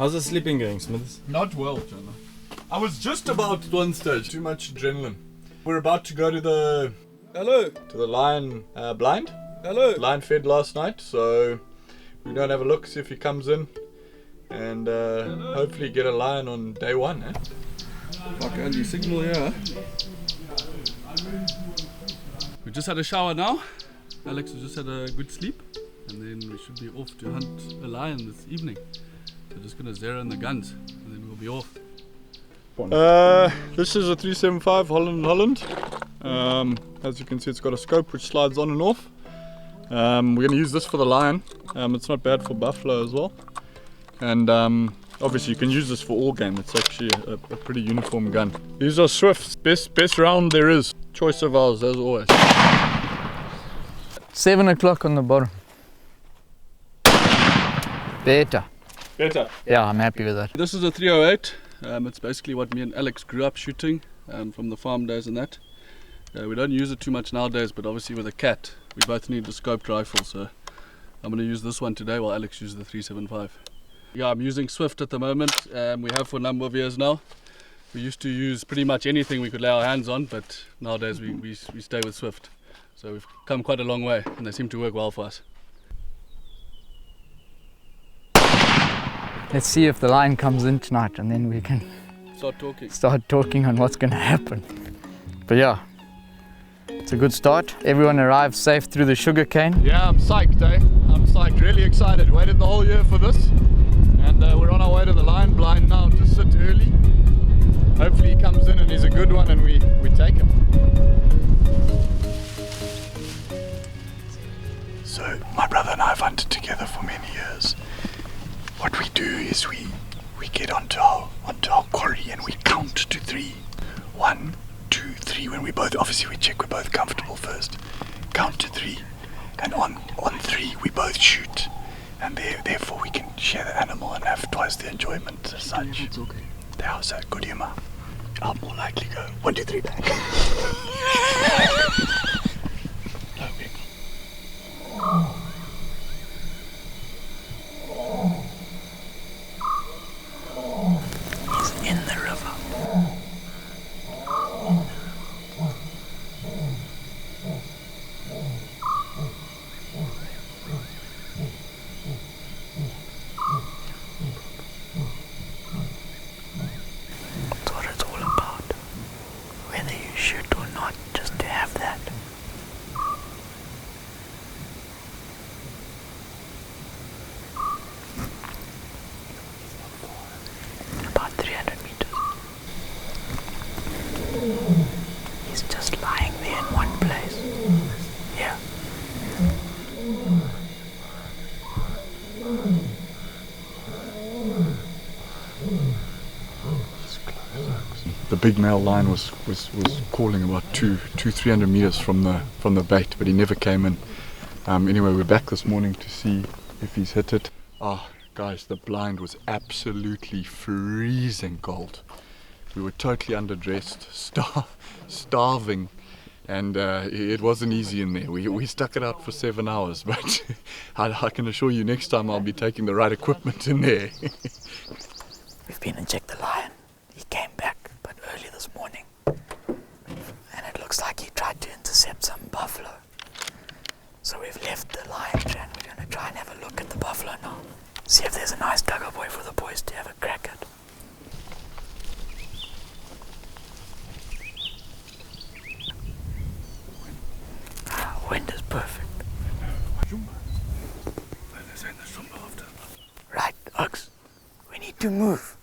How's the sleeping going, Smithers? Not well, Jonah. I was just about at one stage. Too much adrenaline. We're about to go to the... Hello. To the lion blind. Hello. Lion fed last night, so we're going to have a look, see if he comes in. And hopefully get a lion on day one, eh? Fuck, Andy, signal here. We just had a shower now. Alex has just had a good sleep. And then we should be off to hunt a lion this evening. So just going to zero in the guns and then we'll be off. This is a 375 Holland. As you can see, it's got a scope which slides on and off. We're going to use this for the lion. It's not bad for buffalo as well. And obviously you can use this for all game. It's actually a pretty uniform gun. These are Swift's best round there is. Choice of ours, as always. 7 o'clock on the bottom. Better. Yeah, I'm happy with that. This is a 308. It's basically what me and Alex grew up shooting from the farm days and that. We don't use it too much nowadays, but obviously with a cat, we both need a scoped rifle. So I'm going to use this one today while Alex uses the 375. Yeah, I'm using Swift at the moment. We have for a number of years now. We used to use pretty much anything we could lay our hands on, but nowadays we stay with Swift. So we've come quite a long way and they seem to work well for us. Let's see if the lion comes in tonight and then we can start talking on what's going to happen. But yeah, it's a good start. Everyone arrived safe through the sugar cane. Yeah, I'm psyched, eh? I'm psyched, really excited. Waited the whole year for this. And we're on our way to the lion blind now to sit early. Hopefully he comes in and he's a good one and we take him. So, my brother and I have hunted together for many years. What we do is we get onto our quarry and we count to 3. 1, 2, 3. When we both, obviously we check we're both comfortable first. Count to 3. And on 3 we both shoot. And therefore we can share the animal and have twice the enjoyment as such. It's okay. They are so good humour. I'll more likely go 1, 2, 3 back. No, big. He's in the river. That's what it's all about. Whether you shoot or not, just to have that. About 300 meters. He's just lying there in one place. Yeah. The big male lion was calling about 300 meters from the bait, but he never came in. Anyway, we're back this morning to see if he's hit it. Guys, the blind was absolutely freezing cold. We were totally underdressed, starving, and it wasn't easy in there. We stuck it out for 7 hours, but I can assure you next time I'll be taking the right equipment in there. We've been and checked the lion. He came back, but early this morning. And it looks like he tried to intercept some buffalo. So we've left the lion and we're going to try and have a look at the buffalo now. See if there's a nice dugger boy for the boys to have a crack at. Wind is perfect. Right, Oaks, we need to move.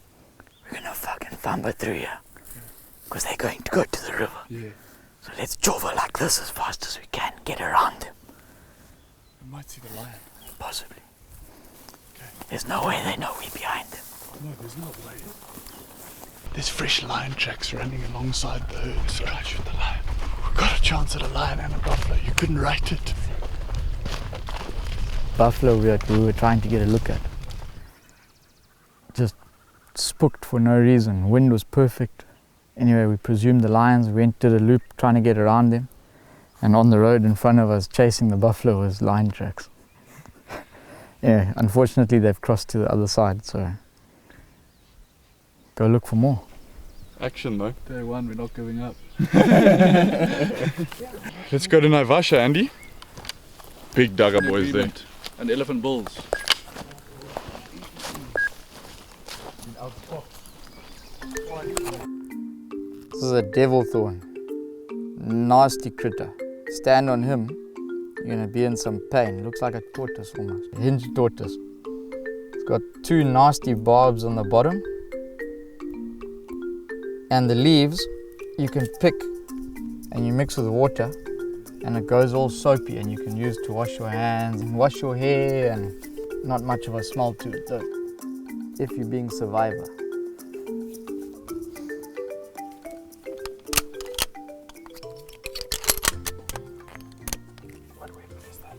We're gonna fucking fumble through here. Because they're going to go to the river. Yeah. So let's jova like this as fast as we can, get around them. We might see the lion. Possibly. Okay. There's no way they know we're behind them. No, there's no way. There's fresh lion tracks running alongside the herd, so I shoot the lion. We've got a chance at a lion and a buffalo. You couldn't write it. Buffalo we were trying to get a look at. Just spooked for no reason. Wind was perfect. Anyway, we presumed the lions. We went to the loop trying to get around them. And on the road in front of us, chasing the buffalo, was lion tracks. Yeah, unfortunately they've crossed to the other side, so go look for more. Action though. Day one, we're not giving up. Let's go to Naivasha, Andy. Big dugger boys there. Agreement. And elephant bulls. This is a devil thorn. Nasty critter. Stand on him, you're gonna be in some pain. Looks like a tortoise almost. A hinged tortoise. It's got two nasty barbs on the bottom. And the leaves you can pick and you mix with water and it goes all soapy and you can use to wash your hands and wash your hair, and not much of a smell to it though, if you're being survivor. What weapon is that?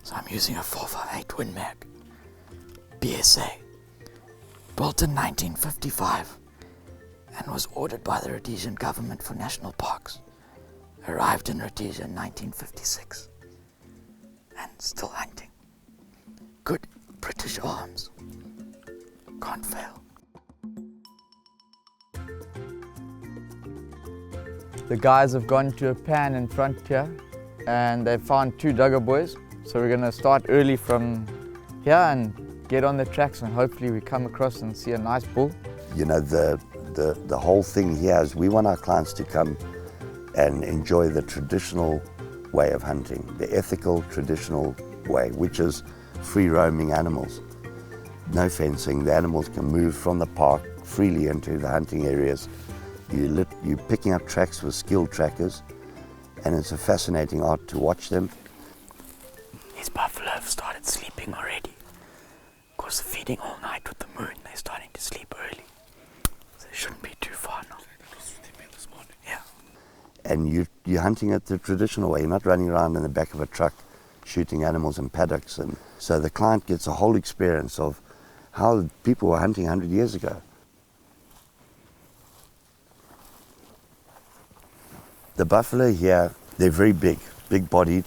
So I'm using a 458 Win Mag BSA, built in 1955 and was ordered by the Rhodesian government for national parks. Arrived in Rhodesia in 1956 and still hunting. Good British arms. Can't fail. The guys have gone to a pan in front here and they've found two dugger boys. So we're gonna start early from here and get on the tracks and hopefully we come across and see a nice bull. You know, the whole thing here is we want our clients to come and enjoy the traditional way of hunting, the ethical, traditional way, which is free roaming animals. No fencing, the animals can move from the park freely into the hunting areas. You're picking up tracks with skilled trackers, and it's a fascinating art to watch them. These buffalo have started sleeping already. Of course, feeding all night with the moon, they're starting to sleep early. So they shouldn't be too far now. Yeah. And you're hunting it the traditional way. You're not running around in the back of a truck shooting animals in paddocks. And so the client gets a whole experience of how people were hunting 100 years ago. The buffalo here, they're very big, big-bodied,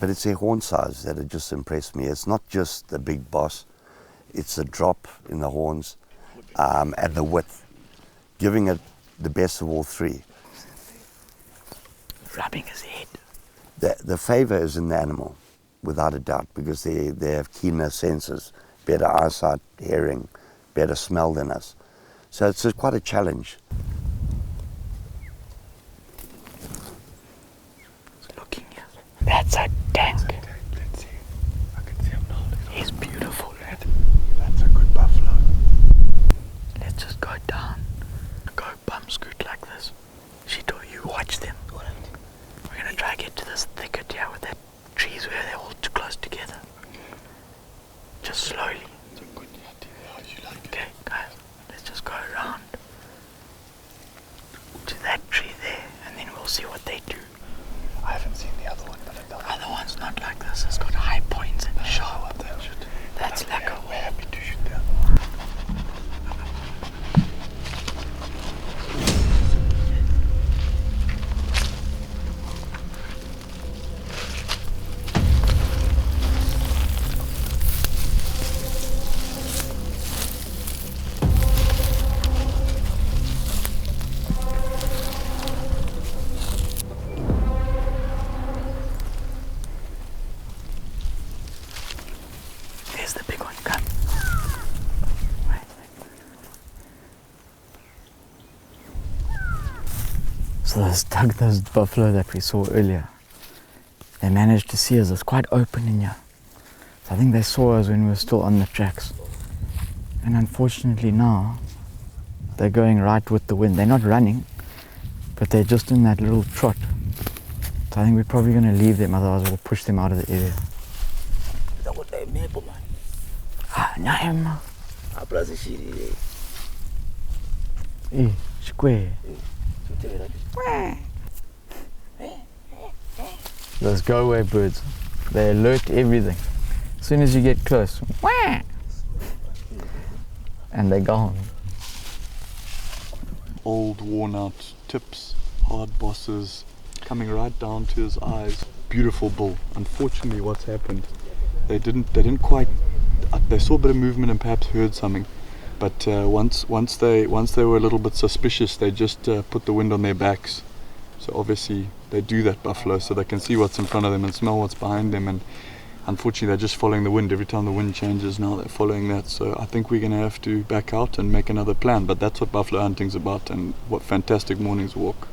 but it's their horn size that had just impressed me. It's not just the big boss, it's the drop in the horns and the width, giving it the best of all three. Rubbing his head. The favour is in the animal, without a doubt, because they have keener senses, better eyesight, hearing, better smell than us. So it's quite a challenge. Looking here. That's a tank. Let's see. I can see him now. He's beautiful. That's a good buffalo. Let's just go down. Go bum scoot like this. Shito, you watch them. We're gonna try to get to this thicket here with that trees where they're all too close together. Just slowly. Okay, guys, let's just go around to that tree there and then we'll see what they do. I haven't seen the other one, but The other one's not like this. It's got high points and sharp. That's like a we're happy to shoot the other There's the big one. Come. So those buffalo that we saw earlier, they managed to see us. It's quite open in here. So I think they saw us when we were still on the tracks. And unfortunately now, they're going right with the wind. They're not running, but they're just in that little trot. So I think we're probably going to leave them, otherwise we'll push them out of the area. Naim. Square. Those go-away birds, they alert everything. As soon as you get close, and they're gone. old, worn-out tips, hard bosses, coming right down to his eyes. Beautiful bull. Unfortunately, what's happened? They didn't quite. They saw a bit of movement and perhaps heard something, But once they were a little bit suspicious, they just put the wind on their backs. So obviously they do that, buffalo, so they can see what's in front of them and smell what's behind them. And unfortunately, they're just following the wind. Every time the wind changes, now they're following that. So I think we're going to have to back out and make another plan. But that's what buffalo hunting's about, and what fantastic mornings walk.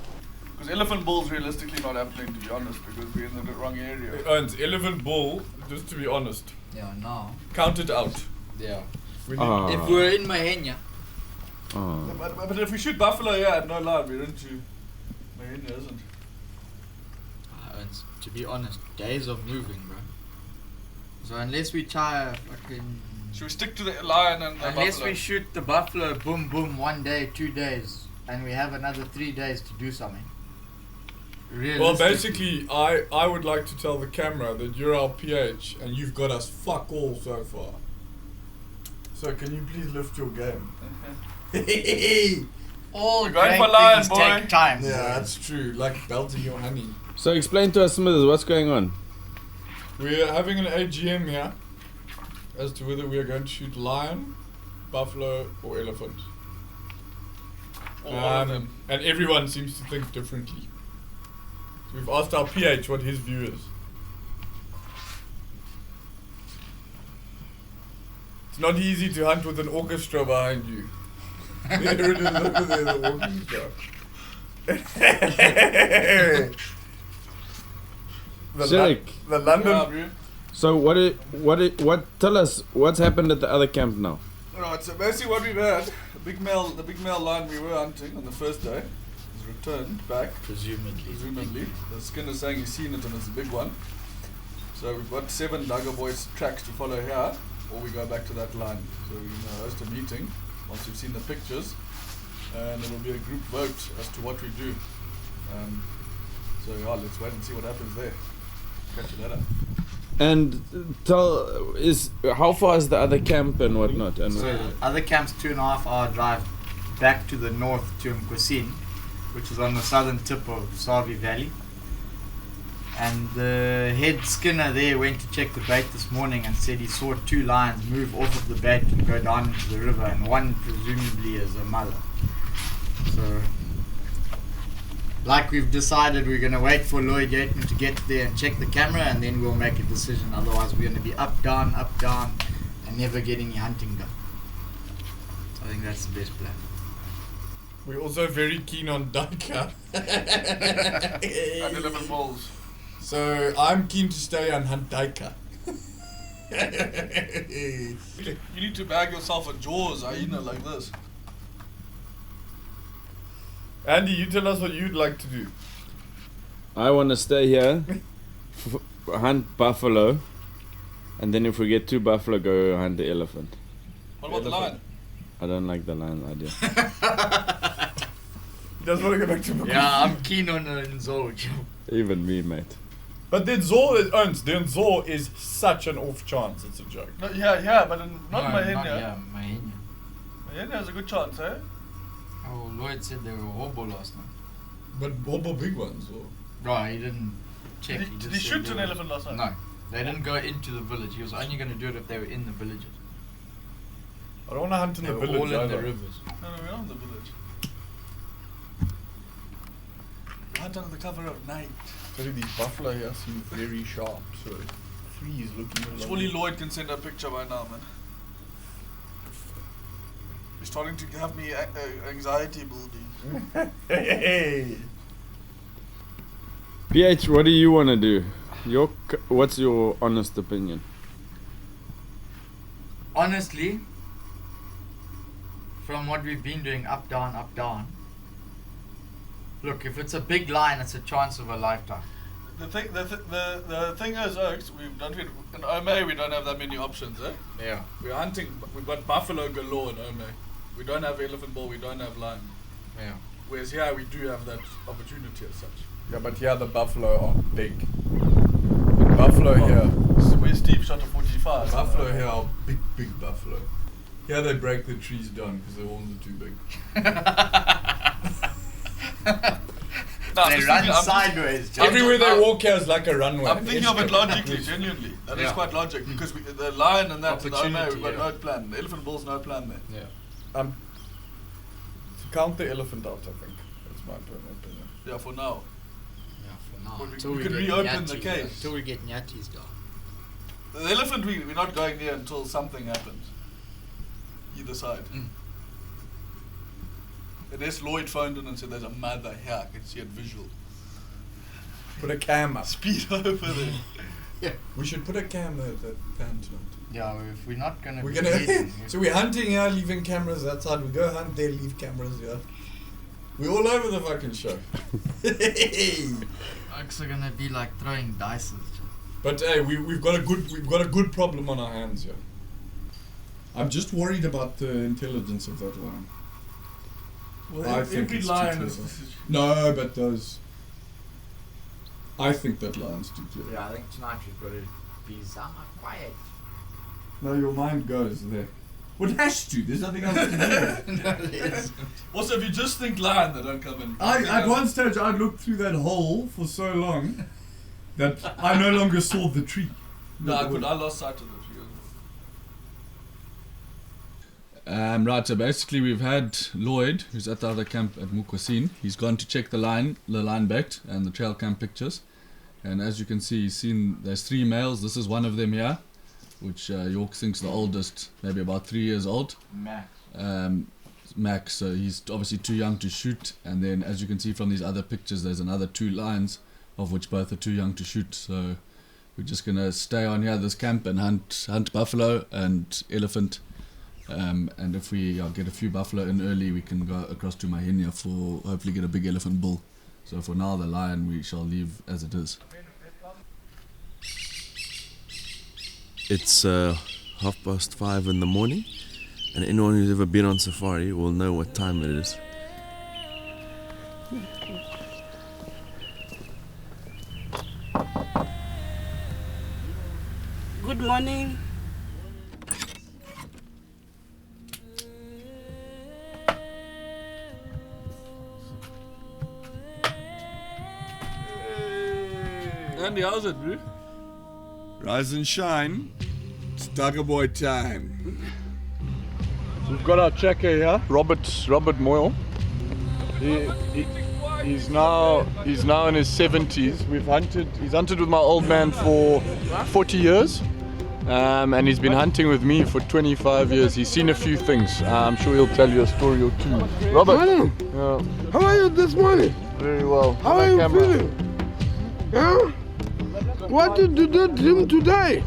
Because elephant bull's realistically not happening, to be honest, because we're in the wrong area. And elephant bull, just to be honest, Yeah, now. count it out. Yeah. We need, If we're in Mahenya, But if we shoot buffalo here at no line, we're into Mahenya, isn't? to be honest, days of moving, bro. So unless we try a fucking... Should we stick to the lion and the Unless buffalo? we shoot the buffalo, boom, boom, 1 day, 2 days, and we have another 3 days to do something. well, basically, I would like to tell the camera that you're our PH and you've got us fuck all so far. So can you please lift your game? All We're going great for lion, things boy. take time. Yeah, that's true. Like belting your honey. So explain to us, Smithers, what's going on? We're having an AGM here as to whether we are going to shoot lion, buffalo, or elephant. Or all of them. And everyone seems to think differently. So we've asked our PH what his view is. It's not easy to hunt with an orchestra behind you. There it is over there, the orchestra. Shake. The London. Yeah, bro. So what? Tell us what's happened at the other camp now. Alright, so basically what we've had, the big male lion we were hunting on the first day has returned back, presumably. The skinner's saying he's seen it and it's a big one. So we've got 7 Duggar Boys tracks to follow here, or we go back to that line. So we're going to host a meeting once we've seen the pictures, and it will be a group vote as to what we do. So yeah, let's wait and see what happens there. Catch you later. And how far is the other camp and whatnot? And So other camp's 2.5 hour drive back to the north to Mkosini, which is on the southern tip of Savi Valley. And the head skinner there went to check the bait this morning and said he saw 2 lions move off of the bait and go down into the river, and one presumably is a mother. So, like we've decided, we're going to wait for Lloyd Yaten to get there and check the camera, and then we'll make a decision. Otherwise we're going to be up, down, and never get any hunting done. So I think that's the best plan. We're also very keen on Daika. And 11 balls. So I'm keen to stay and hunt Daika. You need to bag yourself a Jaws hyena like this. Andy, you tell us what you'd like to do. I want to stay here, hunt buffalo, and then if we get 2 buffalo, go hunt the elephant. What about the lion? I don't like the lion idea. He doesn't want to go back to Mkosini. Yeah, I'm keen on Nzo. Even me, mate. But the Nzo is such an off chance, it's a joke. No, yeah, but not Mahenya. Yeah, Mahenya. Mahenya has a good chance, eh? Oh, Lloyd said they were hobo last night. But Bobo big ones, or? No, he didn't check. Did just he said shoot they an were- elephant last night? No, they didn't go into the village. He was only going to do it if they were in the villages. I don't want to hunt in They the were village all in either. the rivers. No, we're not in the village. We hunt under the cover of night. Actually, these buffalo here seem very sharp, so 3 is looking a lot. Surely Lloyd can send a picture by now, man. He's starting to have me anxiety building. Hey. PH, what do you want to do? What's your honest opinion? Honestly, from what we've been doing, up, down, look, if it's a big line, it's a chance of a lifetime. The thing is, Oaks, in Ome we don't have that many options, eh? Yeah. We're hunting, we've got buffalo galore in Ome. We don't have elephant bull, we don't have lion. Yeah. Whereas here we do have that opportunity as such. Yeah, but here the buffalo are big. The buffalo here. Where Steve shot a 45. Buffalo here are big buffalo. Here they break the trees down because the horns are too big. No, They run sideways. Everywhere they walk here is like a runway. I'm thinking of it logically, genuinely. That is Yeah. quite logic because the lion and that, the Ome, Opportunity, we've got yeah. no plan. The elephant bull's no plan there. Yeah. count the elephant out, I think. That's my opinion. Yeah, for now. Yeah, for now. But we Until can get reopen the Nyatties, cage. Until we get Nyatties down. The elephant, we're not going near until something happens. Either side. Unless Lloyd phoned in and said there's a mother here, I can see it visual. Put a cam up. Speed over there. Yeah. We should put a cam at the pan tonight. Yeah, if we're not gonna We're be gonna. eating, So we're hunting here, leaving cameras outside. We go hunt there, leave cameras here. We're all over the fucking show. Folks are gonna be like throwing dice. But hey, we've got a good problem on our hands here. I'm just worried about the intelligence of that lion. Well, I think every it's lion too is. clever. No, but those. I think that lion's too clever. Yeah, I think tonight we've got to be somewhat quiet. No, your mind goes there. Well, it has to. There's nothing else to do. No, it isn't. Also, if you just think lion, they don't come in. At one stage, I looked through that hole for so long that I no longer saw the tree. No, I lost sight of the tree. Right, so basically we've had Lloyd, who's at the other camp at Mukwasin. He's gone to check the line backed and the trail cam pictures. And as you can see, he's seen there's 3 males. This is one of them here, which York thinks the oldest, maybe about 3 years old. Max, so he's obviously too young to shoot. And then as you can see from these other pictures, there's another 2 lions, of which both are too young to shoot. So we're just going to stay on here at this camp and hunt buffalo and elephant. And if we get a few buffalo in early, we can go across to Mahinia for hopefully get a big elephant bull. So for now, the lion we shall leave as it is. It's 5:30 in the morning, and anyone who's ever been on safari will know what time it is. Good morning. Andy, how's it, bro? Rise and shine. It's Duggar Boy time. We've got our tracker here, Robert Moyle. He's now in his 70s. He's hunted with my old man for 40 years. And he's been hunting with me for 25 years. He's seen a few things. I'm sure he'll tell you a story or two. Robert, How are you this morning? very well. How are you feeling? Yeah? What did you dream today?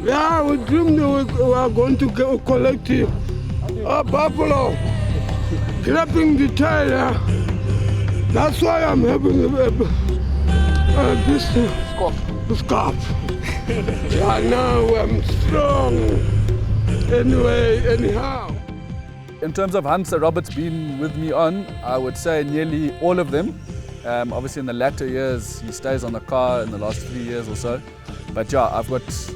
Yeah, we dreamed we are going to collect a buffalo, grabbing the tail. Yeah? That's why I'm having this scarf. Yeah, now I'm strong. Anyhow. In terms of hunts that Robert's been with me on, I would say nearly all of them. Obviously in the latter years, he stays on the car in the last 3 years or so. But yeah,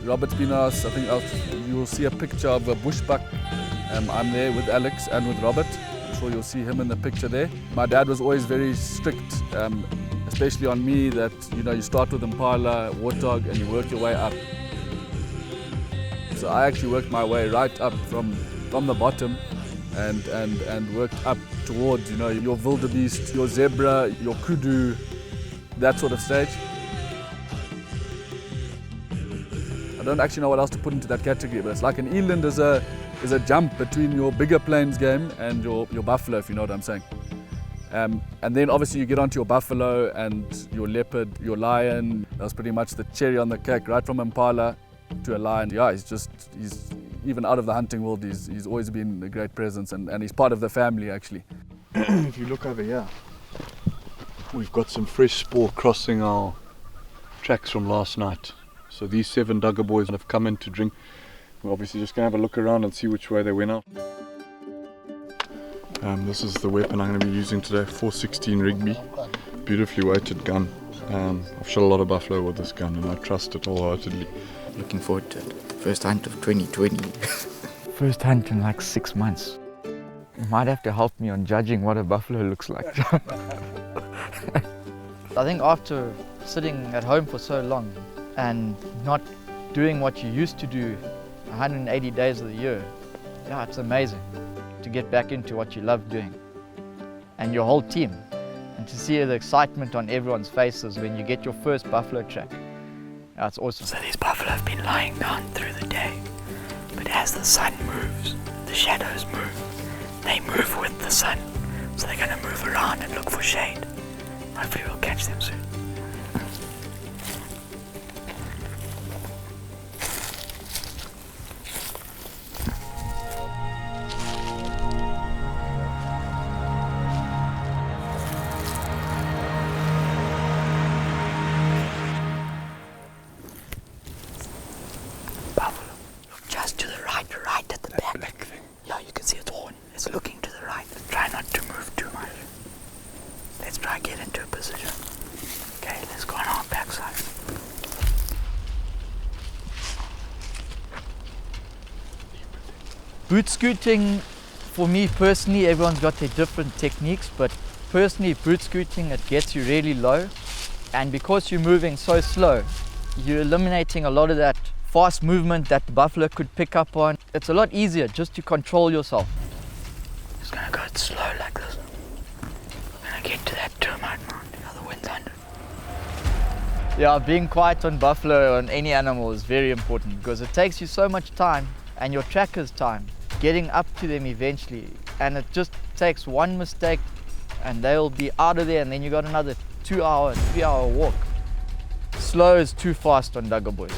Robert's been on us. I think you'll see a picture of a bushbuck. I'm there with Alex and with Robert. I'm sure you'll see him in the picture there. My dad was always very strict, especially on me, that you start with impala, warthog, and you work your way up. So I actually worked my way right up from the bottom and worked up towards your wildebeest, your zebra, your kudu, that sort of stage. I don't actually know what else to put into that category, but it's like an eland is a jump between your bigger plains game and your buffalo, if you know what I'm saying. And then obviously you get onto your buffalo and your leopard, your lion. That's pretty much the cherry on the cake, right from impala to a lion. Yeah, he's even out of the hunting world, he's always been a great presence, and he's part of the family actually. If you look over here, we've got some fresh spoor crossing our tracks from last night. So these 7 Duggar boys have come in to drink. We're obviously just going to have a look around and see which way they went out. This is the weapon I'm going to be using today, 416 Rigby, beautifully weighted gun. I've shot a lot of buffalo with this gun and I trust it wholeheartedly. Looking forward to it. First hunt of 2020. First hunt in like 6 months. You might have to help me on judging what a buffalo looks like. I think after sitting at home for so long and not doing what you used to do 180 days of the year, yeah, it's amazing to get back into what you love doing. And your whole team. And to see the excitement on everyone's faces when you get your first buffalo track. That's awesome. So these buffalo have been lying down through the day. But as the sun moves, the shadows move. They move with the sun. So they're going to move around and look for shade. Hopefully we'll catch them soon. Buffalo. Look just to the right at the back. Black thing. Yeah, you can see its horn. It's looking to the right. Try not to move too much. Let's try get into a position. Okay, let's go on our backside. Boot scooting, for me personally, everyone's got their different techniques, but personally boot scooting, it gets you really low. And because you're moving so slow, you're eliminating a lot of that fast movement that the buffalo could pick up on. It's a lot easier just to control yourself. Just gonna go slow like this. Gonna get to that termite mound. Yeah, the wind's under. Yeah, being quiet on buffalo, on any animal, is very important because it takes you so much time and your tracker's time getting up to them eventually. And it just takes one mistake and they'll be out of there, and then you got another 2-hour, 3-hour walk. Slow is too fast on Duggar boys.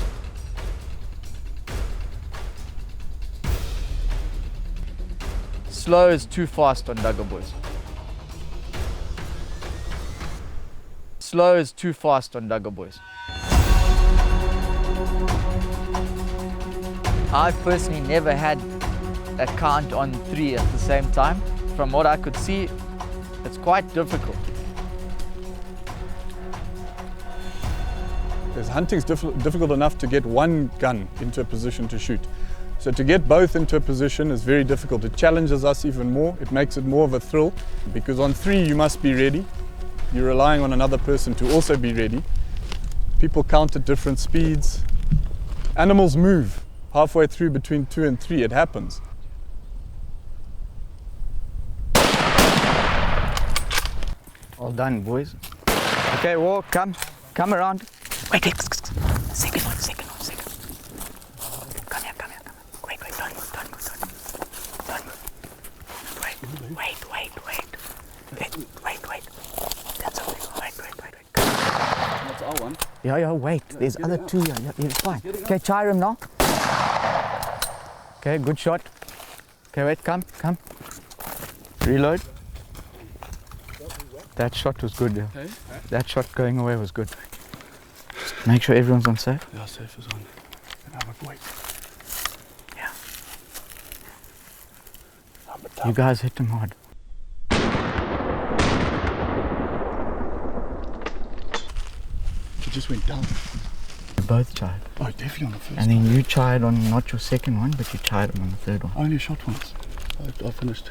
Slow is too fast on Duggar boys. Slow is too fast on Duggar boys. I've personally never had a count on 3 at the same time. From what I could see, it's quite difficult. Because hunting's difficult enough to get one gun into a position to shoot. So to get both into a position is very difficult. It challenges us even more. It makes it more of a thrill, because on 3 you must be ready. You're relying on another person to also be ready. People count at different speeds. Animals move halfway through between 2 and 3. It happens. All done, boys. Okay, walk, come around. Wait, second one. Come here. Wait, don't move. Wait. That's okay. Wait. That's our one. Yeah, wait. There's other 2 here. Yeah, it's fine. Okay, try him now. Okay, good shot. Okay, wait, come. Reload. That shot was good, yeah. Okay. That shot going away was good. Make sure everyone's on safe. Yeah, safe is on. Wait. Yeah. You guys hit him hard. It just went down. You both tried. Oh, definitely on the first And then you tried on not your second one, but you tried on the third one. I only shot once. I finished.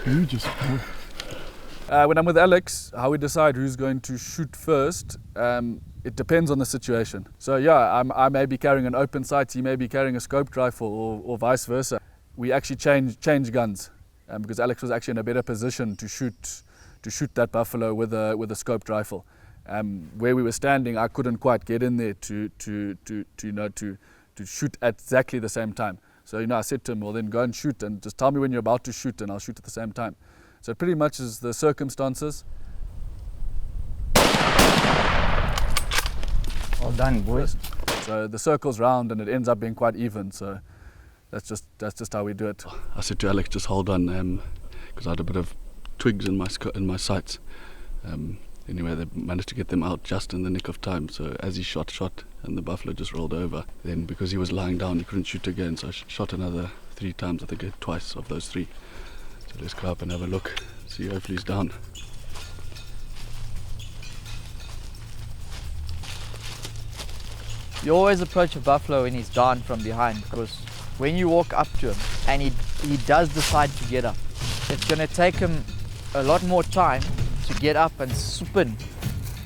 You just... When I'm with Alex, how we decide who's going to shoot first, it depends on the situation. So yeah, I may be carrying an open sight, he may be carrying a scoped rifle, or vice versa. We actually change guns because Alex was actually in a better position to shoot that buffalo with a scoped rifle. Where we were standing, I couldn't quite get in there to shoot at exactly the same time. So I said to him, well then go and shoot, and just tell me when you're about to shoot, and I'll shoot at the same time. So it pretty much is the circumstances. All done, boys. So the circle's round and it ends up being quite even. So that's just how we do it. I said to Alex, just hold on, because I had a bit of twigs in my sights. Anyway, they managed to get them out just in the nick of time. So as he shot, and the buffalo just rolled over. Then because he was lying down, he couldn't shoot again. So I shot another 3 times. I think I hit twice of those 3. So let's go up and have a look. See, hopefully he's down. You always approach a buffalo when he's down from behind, because when you walk up to him and he does decide to get up, it's going to take him a lot more time to get up and spin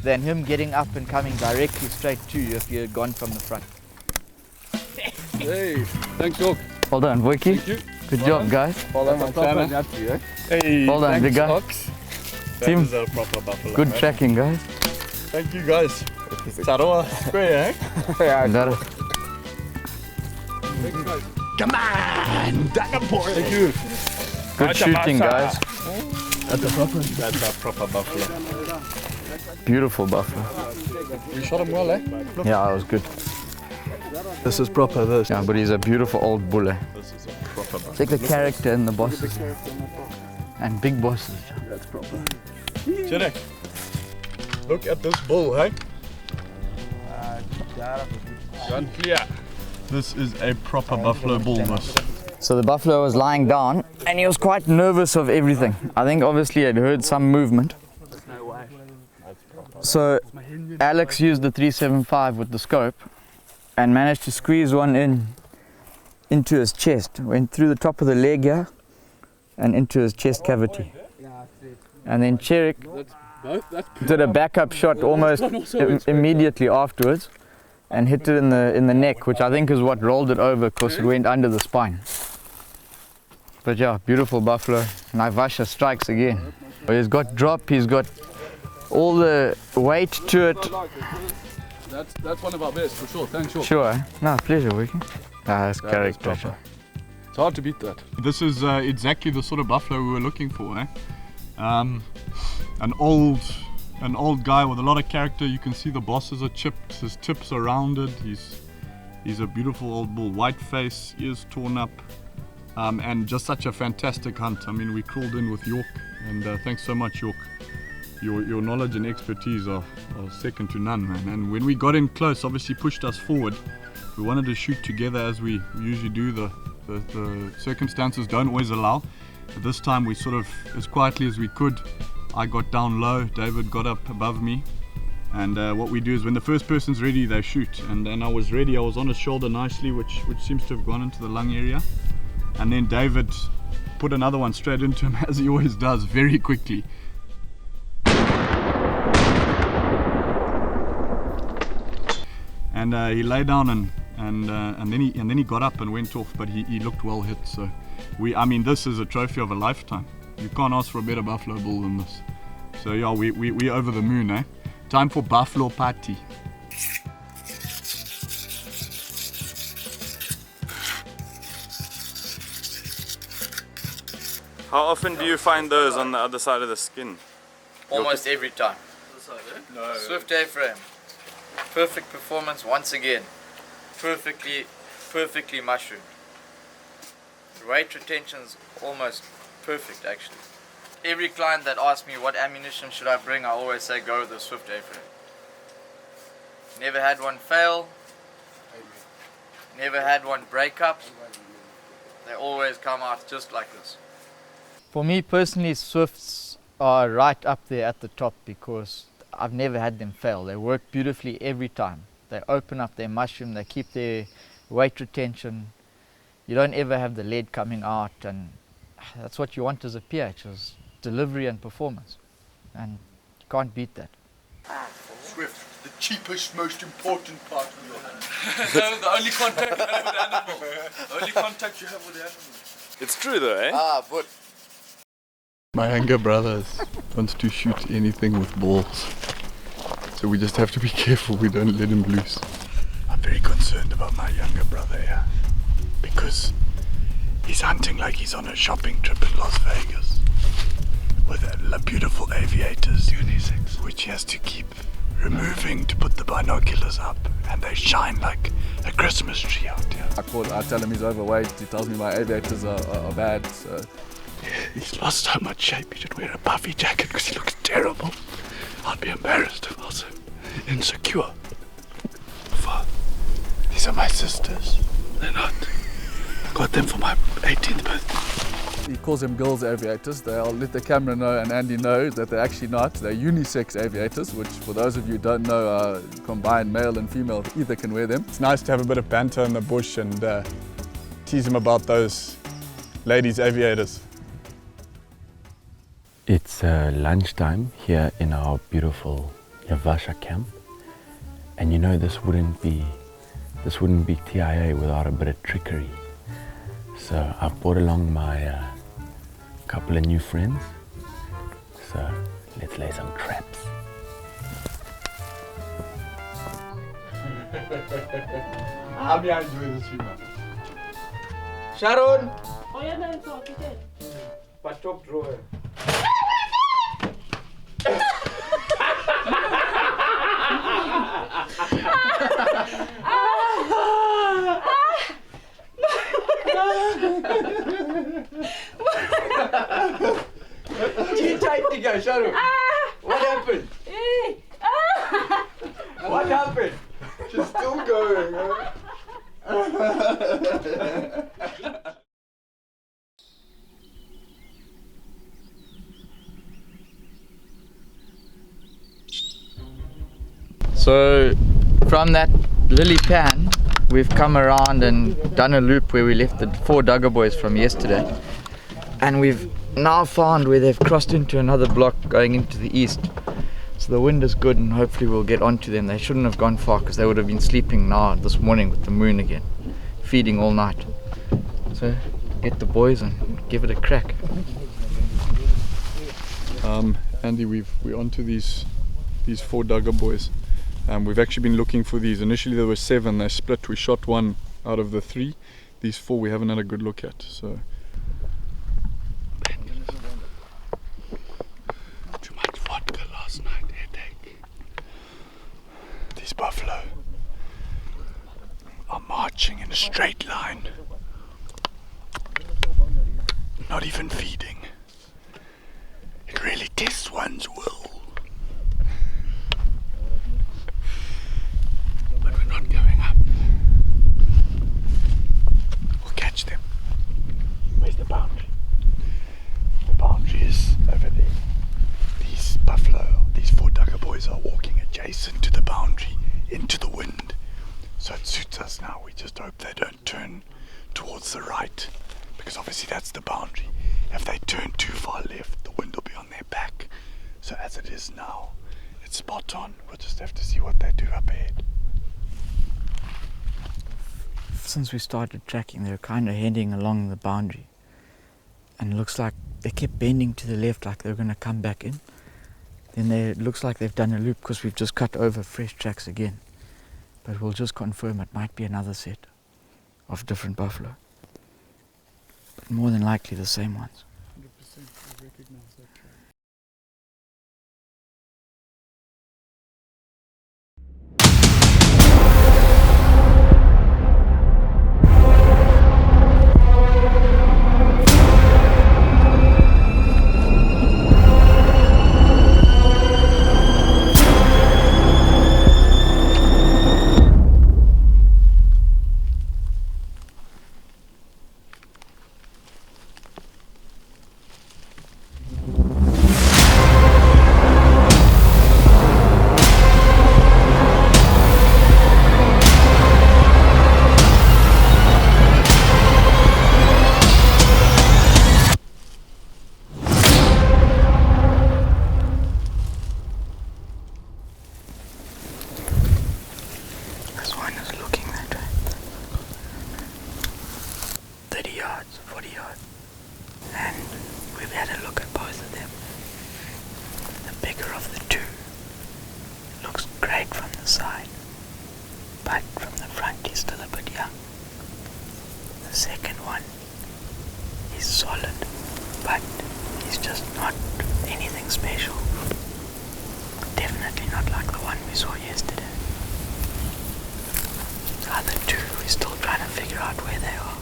than him getting up and coming directly straight to you if you had gone from the front. Hey, thanks, Doc. Well done, Voiki. Thank you. Good job, guys. Well done, Hey, Well done, big guy. Ox. That Team. is a proper buffalo. Good man. tracking, guys. Thank you guys. Saroa square, eh? Got it. Come on, Dagger boy. Thank you. Good shooting, guys. That's a proper buffalo. Beautiful buffalo. We shot him well, eh? Yeah, that was good. This is proper, this. Yeah, but he's a beautiful old bull. Eh? This is a proper buffalo. Check the character and the bosses. And big bosses. That's proper. Chirek, look at this bull, hey? Gun clear. This is a proper buffalo bull, this. So the buffalo was lying down and he was quite nervous of everything. I think obviously he'd heard some movement. So Alex used the 375 with the scope and managed to squeeze one into his chest. Went through the top of the leg here and into his chest cavity. And then Cherik did a backup shot almost immediately afterwards and hit it in the neck, which I think is what rolled it over because it went under the spine. But yeah, beautiful buffalo. Naivasha strikes again. He's got drop, he's got all the weight to it. That's one of our best, for sure. Thanks, sure. Sure, eh? No, pleasure, Wiki. That's character. It's hard to beat that. This is exactly the sort of buffalo we were looking for, eh? An old guy with a lot of character. You can see the bosses are chipped, his tips are rounded. He's a beautiful old bull, white face, ears torn up, and just such a fantastic hunt. I mean, we crawled in with York, and thanks so much, York. Your knowledge and expertise are second to none, man. And when we got in close, obviously pushed us forward. We wanted to shoot together as we usually do. The circumstances don't always allow. But this time we sort of, as quietly as we could, I got down low, David got up above me. And what we do is when the first person's ready, they shoot. And then I was ready, I was on his shoulder nicely, which seems to have gone into the lung area. And then David put another one straight into him, as he always does, very quickly. And he lay down and then he got up and went off, but he looked well hit. So I mean, this is a trophy of a lifetime. You can't ask for a better buffalo bull than this. So yeah, we over the moon, eh? Time for buffalo party. How often do you find those on the other side of the skin? Almost every time. No. Swift A-frame. Perfect performance once again. Perfectly mushroomed. Weight retention's almost perfect actually. Every client that asks me what ammunition should I bring, I always say go with the Swift A-frame. Never had one fail. Never had one break up. They always come out just like this. For me personally, Swifts are right up there at the top because I've never had them fail. They work beautifully every time. They open up their mushroom, they keep their weight retention. You don't ever have the lead coming out, and that's what you want as a PH, is delivery and performance. And you can't beat that. Swift, the cheapest, most important part of your hand. No, the only contact you have with the animal. The only contact you have with the animal. It's true though, eh? But My younger brother wants to shoot anything with balls. So we just have to be careful we don't let him loose. I'm very concerned about my younger brother here. Because he's hunting like he's on a shopping trip in Las Vegas. With beautiful aviators, unisex, which he has to keep removing to put the binoculars up. And they shine like a Christmas tree out here. I tell him he's overweight, he tells me my aviators are bad. So. He's lost so much shape, he should wear a puffy jacket because he looks terrible. I'd be embarrassed if I was insecure. These are my sisters. They're not. I got them for my 18th birthday. He calls them girls aviators. I'll let the camera know and Andy know that they're actually not. They're unisex aviators, which for those of you who don't know are combined male and female. Either can wear them. It's nice to have a bit of banter in the bush and tease him about those ladies' aviators. It's lunchtime here in our beautiful Naivasha camp, and you know this wouldn't be TIA without a bit of trickery. So I've brought along my couple of new friends. So let's lay some traps. I'm enjoying this humor. Sharon! Oh, ja, nein, so, bitte. My top drawer. Too tight to go, Sharon. What happened? What happened? She's still going, So, from that lily pan, we've come around and done a loop where we left the 4 Duggar boys from yesterday. And we've now found where they've crossed into another block going into the east. So the wind is good and hopefully we'll get onto them. They shouldn't have gone far because they would have been sleeping now this morning with the moon again, feeding all night. So get the boys and give it a crack. Andy, we're onto these 4 Duggar boys. We've actually been looking for these. Initially there were 7, they split. We shot 1 out of the 3. These 4 we haven't had a good look at. So too much vodka last night, headache. These buffalo are marching in a straight line, not even feeding. It really tests one's will. But we're not going up. We'll catch them. Where's the boundary? The boundary is over there. These buffalo, these 4 Duggar boys are walking adjacent to the boundary into the wind. So it suits us now. We just hope they don't turn towards the right, because obviously that's the boundary. If they turn too far left, the wind will be on their back. So as it is now, it's spot on. We'll just have to see what they do up ahead. Since we started tracking, they're kind of heading along the boundary. And it looks like they kept bending to the left like they're going to come back in. Then it looks like they've done a loop because we've just cut over fresh tracks again. But we'll just confirm it might be another set of different buffalo. But more than likely the same ones. 100% I recognize that track. This one is looking that way. 30 yards, 40 yards. And we've had a look at both of them. The bigger of the 2 looks great from the side, but from the front he's still a bit young. The second one is solid, but he's just not anything special. Definitely not like the one we saw yesterday. The other 2, we're still trying to figure out where they are.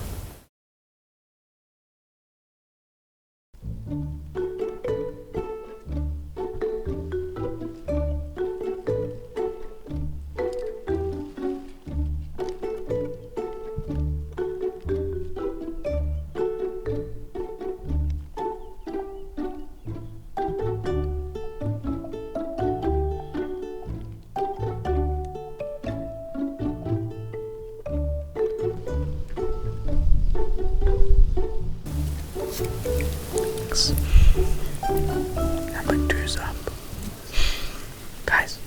Number 2's up. Guys,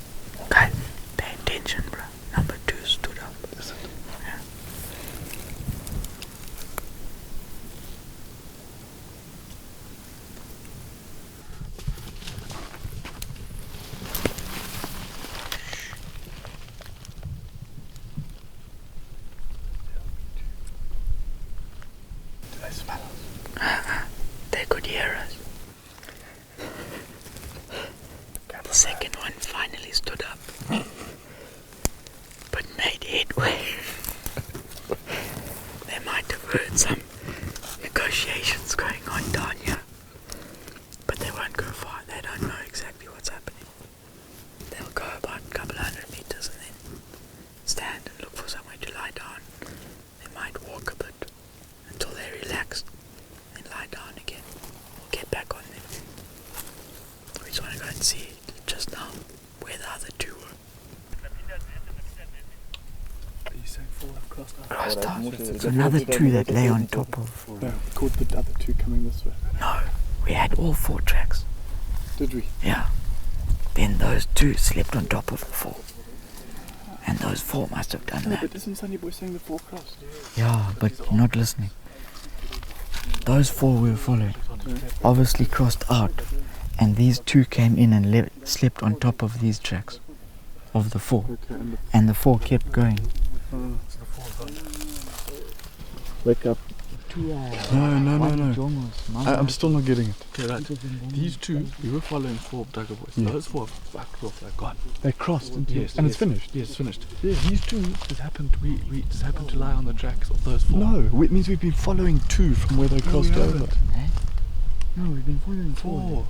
pay attention, bro. Number 2 stood up. Yeah. they could hear us. The second one finally stood up, but made headway. They might have heard some negotiations going on down here, but they won't go far. They don't know exactly what's happening. They'll go about a couple hundred meters and then stand and look for somewhere to lie down. They might walk a bit until they're relaxed, then lie down again. We'll get back on them. We just want to go and see just now where the other two were. You saying 4 have crossed out? Crossed out. It's another 2 that lay on top of. No, we caught the other 2 coming this way. No, we had all 4 tracks. Did we? Yeah. Then those 2 slept on top of the 4. And those 4 must have done that. But isn't Sunny Boy saying the 4 crossed? Yeah, but you're not listening. Those 4 we were following obviously crossed out. And these 2 came in and slept on top of these tracks of the 4. Okay, and the 4 kept going. Wake up. No. I'm still not getting it. Okay, right. These 2, we were following 4 Duggar boys. Yes. Those 4 have backed off, they're gone. They crossed into Yes, and it's yes. finished. Yes, it's finished. These 2 just happened. We just happened to lie on the tracks of those 4. No, it means we've been following 2 from where they crossed over. No, we've been following 4.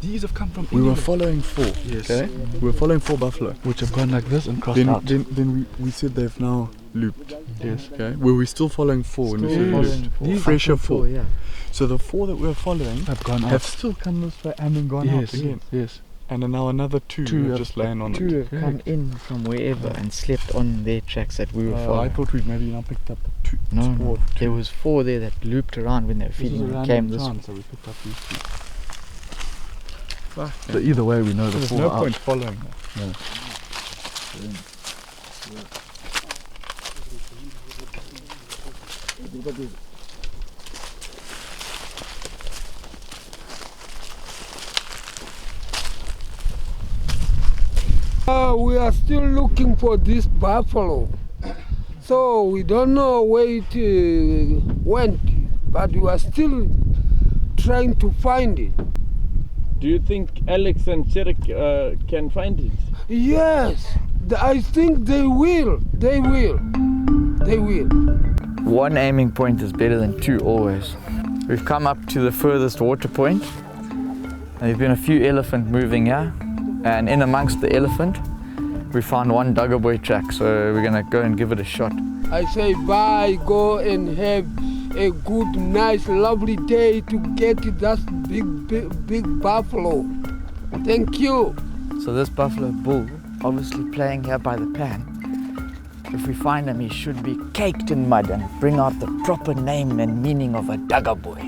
These have come from We were England. following 4. Yes. Okay? We were following 4 buffalo. Which have gone like this and crossed Then, out. then we said they've now looped. Yes. Okay? Were we still following 4 when we said looped? These Fresher 4. yeah. So the 4 that we were following Have gone have out. still come this way and then gone out Yes, again. yes. And then now another 2 Two have have- just laying on 2 it. have come in from wherever and slept on their tracks that we were I following. thought we'd maybe now picked up the 2. No, four, there 2. was 4 there that looped around when they were This was feeding a and came random this way. chance, so we picked up these 2. So either way, we know So the there's 4 no are point out. following that. We are still looking for this buffalo. So we don't know where it went, but we are still trying to find it. Do you think Alex and Cherek can find it? Yes, I think they will. They will. They will. 1 aiming point is better than 2 always. We've come up to the furthest water point. There's been a few elephant moving here, and in amongst the elephant we found 1 Duggar boy track, so we're gonna go and give it a shot. I say bye, go and have a good, nice, lovely day to get that big buffalo. Thank you. So this buffalo bull, obviously playing here by the pan, if we find him he should be caked in mud and bring out the proper name and meaning of a Duggar boy.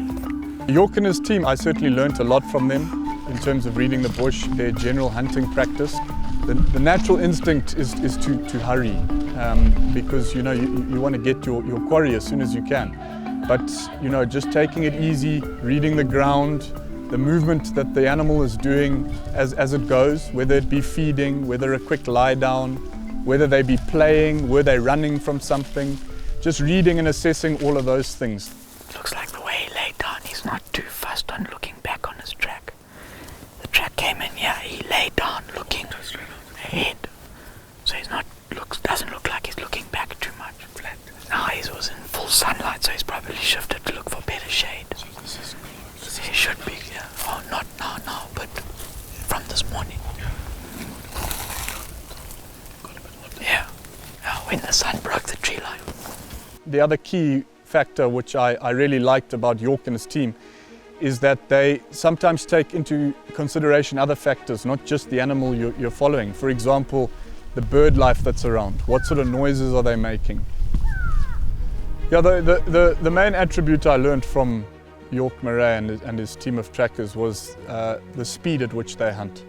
York and his team, I certainly learnt a lot from them in terms of reading the bush, their general hunting practice. The natural instinct is to hurry because you want to get your quarry as soon as you can. But just taking it easy, reading the ground, the movement that the animal is doing as it goes, whether it be feeding, whether a quick lie down, whether they be playing, were they running from something, just reading and assessing all of those things. Looks like the way he laid down, he's not too fussed on looking back on his track. The track came in here, he lay down looking ahead. So doesn't look like he's looking back too much. Now he was in full sunlight, so he's probably shifted to look for better shade. So he should be, yeah. Oh, not now, but from this morning. Yeah, when the sun broke the tree line. The other key factor which I really liked about York and his team is that they sometimes take into consideration other factors, not just the animal you're following. For example, the bird life that's around. What sort of noises are they making? Yeah, the main attribute I learned from York Murray and his team of trackers was the speed at which they hunt.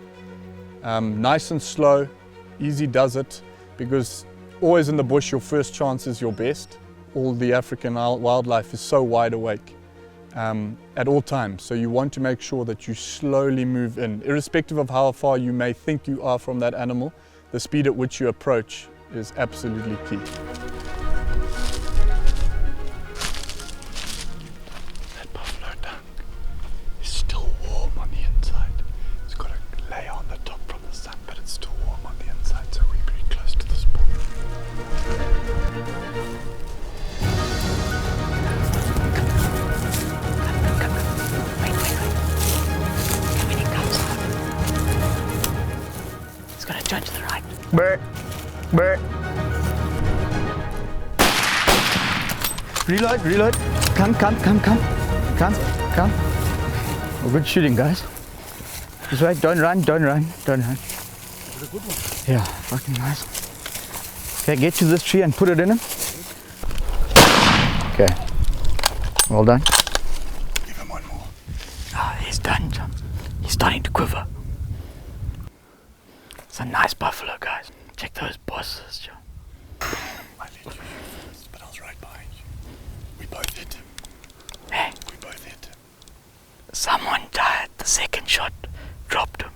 Nice and slow, easy does it, because always in the bush your first chance is your best. All the African wildlife is so wide awake at all times, so you want to make sure that you slowly move in. Irrespective of how far you may think you are from that animal, the speed at which you approach is absolutely key. That buffalo down. Brr. Brr. Reload, reload. Come. Oh, good shooting, guys. This way, don't run. Yeah, fucking nice. Okay, get to this tree and put it in him. Okay. Well done. Give him one more. Ah, he's done, John. He's starting to quiver. It's a nice buffalo, guys. Check those bosses, John. I let you first, but I was right behind you. We both hit him. Hey, We both hit him. someone died. The second shot dropped him.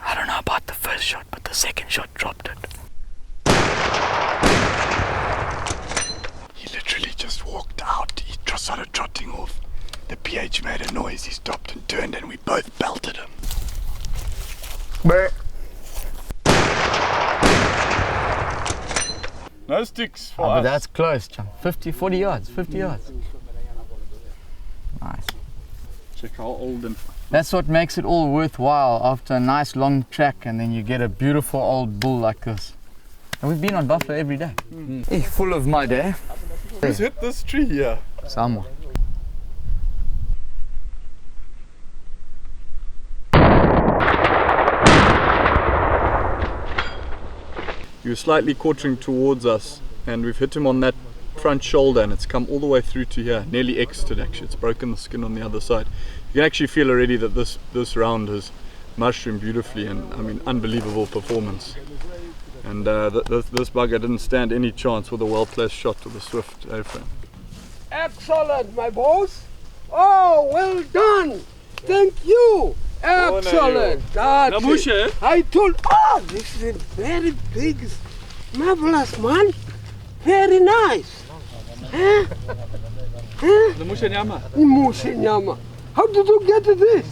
I don't know about the first shot, but the second shot dropped it. He literally just walked out. He started trotting off. The PH made a noise. He stopped and turned, and we both belted him. Brr. No sticks for Oh, but us. that's close, John. 40 yards. Nice. Check how old and That's what makes it all worthwhile after a nice long track, and then you get a beautiful old bull like this. And we've been on buffalo every day. Hey, full of mud, eh? who's hit this tree here? Someone. He was slightly quartering towards us, and we've hit him on that front shoulder, and it's come all the way through to here, nearly exited actually. It's broken the skin on the other side. You can actually feel already that this round has mushroomed beautifully, and I mean, unbelievable performance. And this bugger didn't stand any chance with a well-placed shot with a swift A-frame. Excellent, my boss. Oh, well done. Thank you. Excellent. That's it. I told, this is very big, marvelous, man. Very nice. Huh? Mushenyama. How did you get this?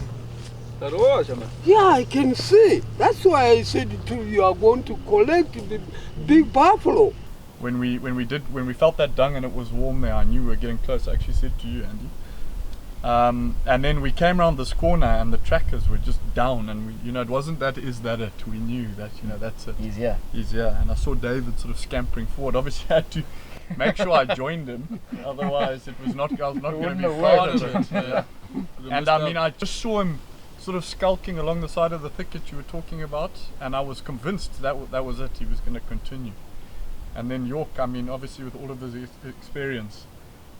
Yeah, I can see. That's why I said to you, you are going to collect the big buffalo. When we felt that dung and it was warm there, I knew we were getting close. I actually said to you, Andy. And then we came around this corner and the trackers were just down, and it wasn't that is that it. We knew that that's it. He's here. And I saw David sort of scampering forward. Obviously, I had to make sure I joined him. Otherwise, I was not going to be part of it. Yeah. And I mean, I just saw him sort of skulking along the side of the thicket you were talking about, and I was convinced that was it. He was going to continue. And then York, I mean, obviously with all of his experience,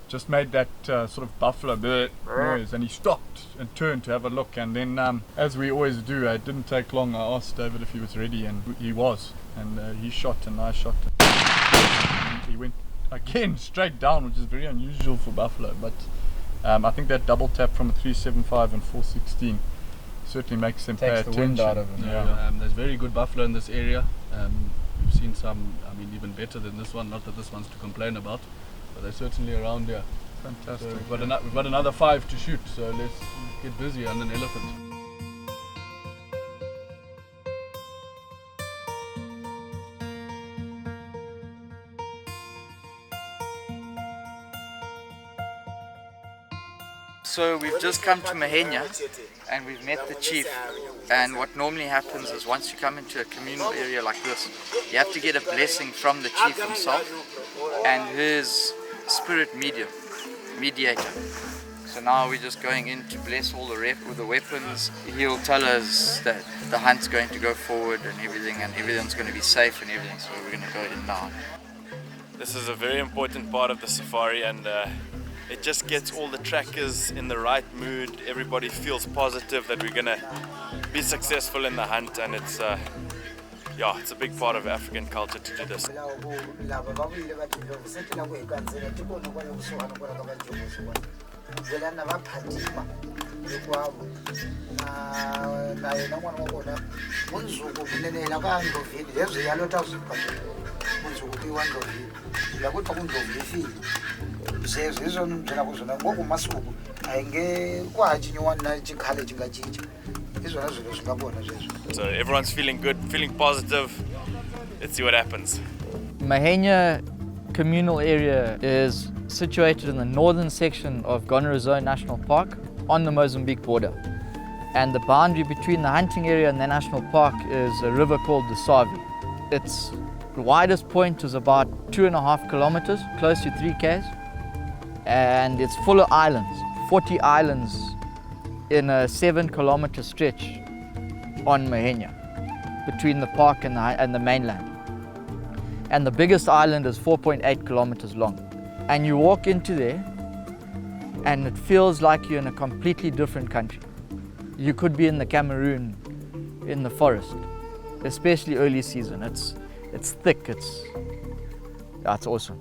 just made that sort of buffalo noise, and he stopped and turned to have a look. And then, as we always do, it didn't take long. I asked David if he was ready, and he was. And he shot, and I shot. And he went again straight down, which is very unusual for buffalo. But I think that double tap from a 375 and 416 certainly makes them pay attention. Takes the wind out of them. Yeah. There's very good buffalo in this area. We've seen some, I mean, even better than this one. Not that this one's to complain about, but they're certainly around here. Fantastic. So we've got another 5 to shoot, so let's get busy on an elephant. So we've just come to Mahenya and we've met the chief, and what normally happens is once you come into a communal area like this, you have to get a blessing from the chief himself and his spirit mediator. So now we're just going in to bless all the weapons. He'll tell us that the hunt's going to go forward and everything's going to be safe and everything, so we're going to go in now. This is a very important part of the safari, and it just gets all the trackers in the right mood. Everybody feels positive that we're gonna be successful in the hunt, and it's it's a big part of African culture to do this. So everyone's feeling good, feeling positive. Let's see what happens. Mahenya communal area is situated in the northern section of Gonarezhou National Park on the Mozambique border. And the boundary between the hunting area and the national park is a river called the Savi. Its widest point is about 2.5 kilometers, close to 3 k's. And it's full of islands, 40 islands in a 7-kilometer stretch on Mahenya, between the park and the mainland. And the biggest island is 4.8 kilometers long. And you walk into there and it feels like you're in a completely different country. You could be in the Cameroon, in the forest, especially early season. It's thick, it's awesome.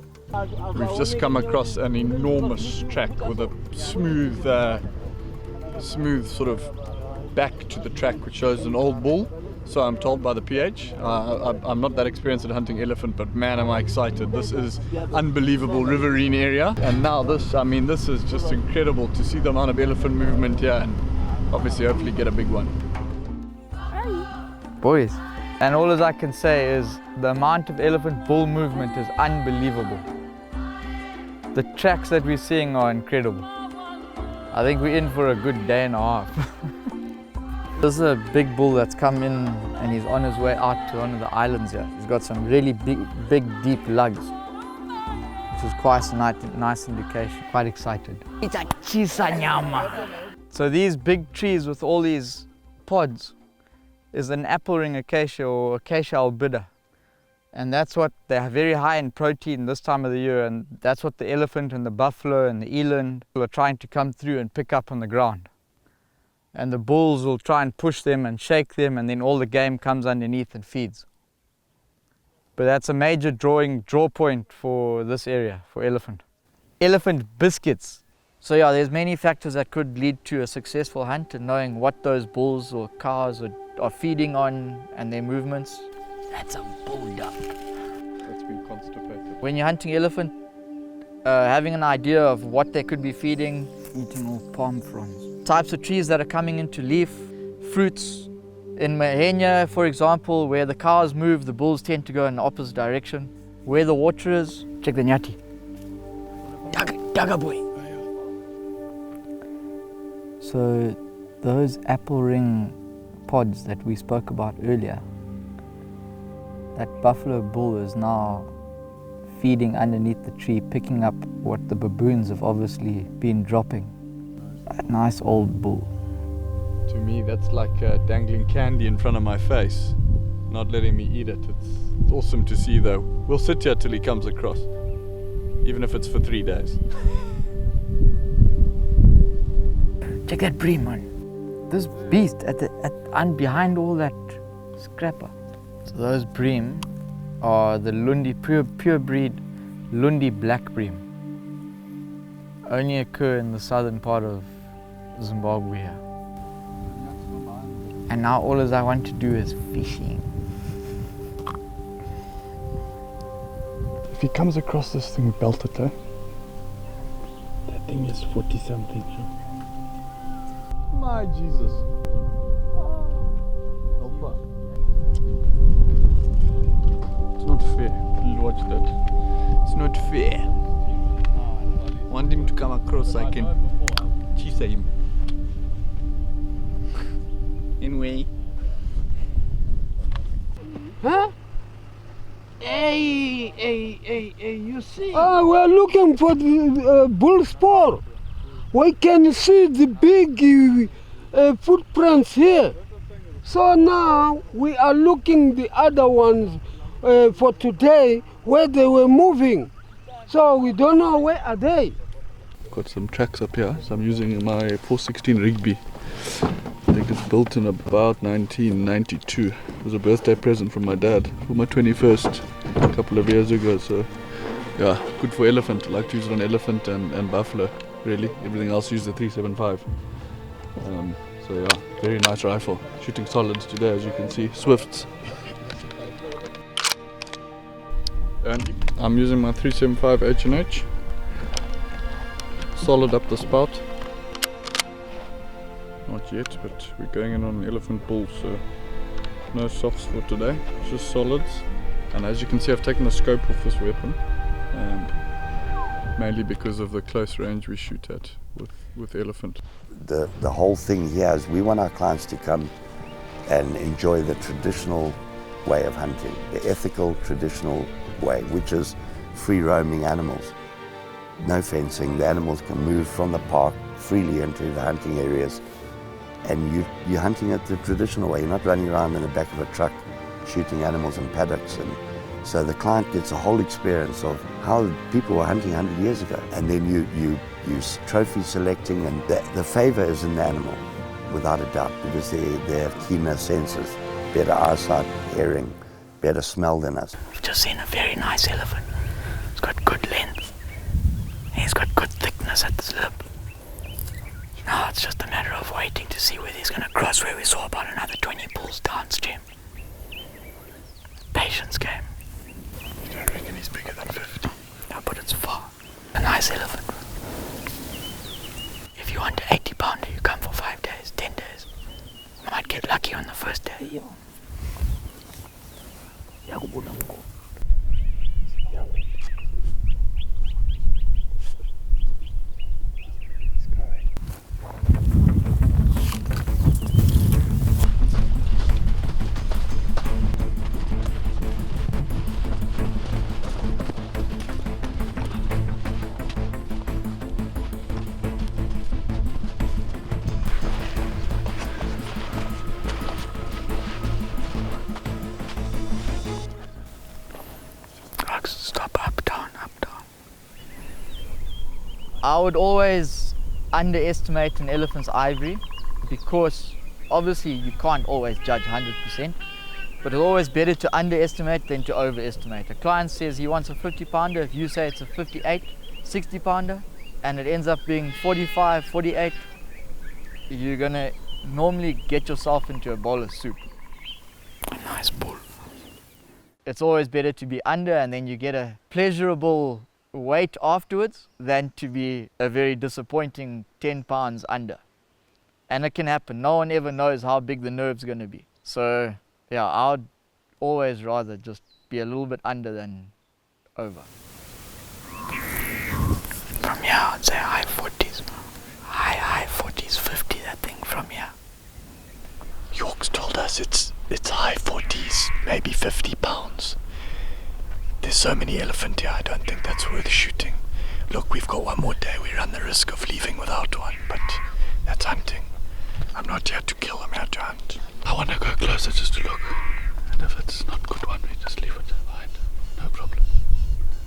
We've just come across an enormous track with a smooth sort of back to the track, which shows an old bull. So I'm told by the PH. I'm not that experienced at hunting elephant, but man, am I excited. This is unbelievable riverine area. And now this is just incredible to see the amount of elephant movement here and obviously hopefully get a big one. Boys, and all as I can say is the amount of elephant bull movement is unbelievable. The tracks that we're seeing are incredible. I think we're in for a good day and a half. This is a big bull that's come in and he's on his way out to one of the islands here. He's got some really big deep lugs, which is quite a nice indication. Quite excited. It's a chisanyama. So these big trees with all these pods is an apple ring acacia or acacia albida. And that's what they're very high in protein this time of the year, and that's what the elephant and the buffalo and the eland are trying to come through and pick up on the ground. And the bulls will try and push them and shake them, and then all the game comes underneath and feeds. But that's a major draw point for this area, for elephant. Elephant biscuits. So yeah, there's many factors that could lead to a successful hunt, and knowing what those bulls or cows are feeding on and their movements. That's a bull duck. That's been constipated. When you're hunting elephant, having an idea of what they could be feeding, eating all palm fronds. Types of trees that are coming into leaf, fruits. In Mahenya, for example, where the cows move, the bulls tend to go in the opposite direction. Where the water is, check the nyati. Daga boy. So those apple ring pods that we spoke about earlier, that buffalo bull is now feeding underneath the tree, picking up what the baboons have obviously been dropping. A nice old bull. To me, that's like dangling candy in front of my face, not letting me eat it. It's awesome to see though. We'll sit here till he comes across, even if it's for 3 days. Check that bream, man. This beast behind all that scrapper. So those bream are the Lundi, pure breed Lundi black bream. Only occur in the southern part of Zimbabwe here. And now all as I want to do is fishing. If he comes across this thing, belt it, eh? That thing is 40 something. My Jesus. It's not fair. Watch that. It's not fair. Want him to come across so I can cheese him. Anyway. Huh? Hey, you see? We're looking for the bull spoor. We can see the big footprints here. So now we are looking the other ones for today where they were moving. So we don't know where are they. Got some tracks up here, so I'm using my 416 Rigby. I think it's built in about 1992. It was a birthday present from my dad for my 21st a couple of years ago. So yeah, good for elephant. I like to use it on elephant and buffalo, really. Everything else use the 375. So yeah, very nice rifle. Shooting solids today, as you can see. Swifts. And I'm using my 375 H&H. Solid up the spout. Not yet, but we're going in on an elephant bull, so no softs for today, just solids. And as you can see, I've taken the scope off this weapon, mainly because of the close range we shoot at. with elephant. The whole thing here is we want our clients to come and enjoy the traditional way of hunting, the ethical, traditional way, which is free-roaming animals. No fencing, the animals can move from the park freely into the hunting areas, and you're hunting it the traditional way. You're not running around in the back of a truck shooting animals in paddocks. And so the client gets a whole experience of how people were hunting 100 years ago. And then you use trophy selecting, and the favor is in the animal, without a doubt, because they have keener senses, better eyesight, hearing, better smell than us. We've just seen a very nice elephant. It's got good length. He's got good thickness at the lip. Now it's just a matter of waiting to see whether he's going to cross where we saw about another 20 bulls downstream. Patience game. You don't reckon he's bigger than 50? No, but it's far. A nice elephant. If you want an 80-pounder, you come for 5 days, 10 days. You might get lucky on the first day. Stop, up, down, up, down. I would always underestimate an elephant's ivory, because obviously you can't always judge 100%, but it's always better to underestimate than to overestimate. A client says he wants a 50-pounder, if you say it's a 58, 60-pounder, and it ends up being 45, 48, you're gonna normally get yourself into a bowl of soup. A nice bull. It's always better to be under, and then you get a pleasurable weight afterwards, than to be a very disappointing 10 pounds under. And it can happen. No one ever knows how big the nerve's going to be. So yeah, I'd always rather just be a little bit under than over. From here, I'd say high 40s. High 40s, 50, that thing from here. York's told us it's high 40s, maybe 50 pounds. There's so many elephant here, I don't think that's worth shooting. Look, we've got one more day. We run the risk of leaving without one, but that's hunting. I'm not here to kill, I'm here to hunt. I want to go closer just to look. And if it's not good one, we just leave it behind. No problem.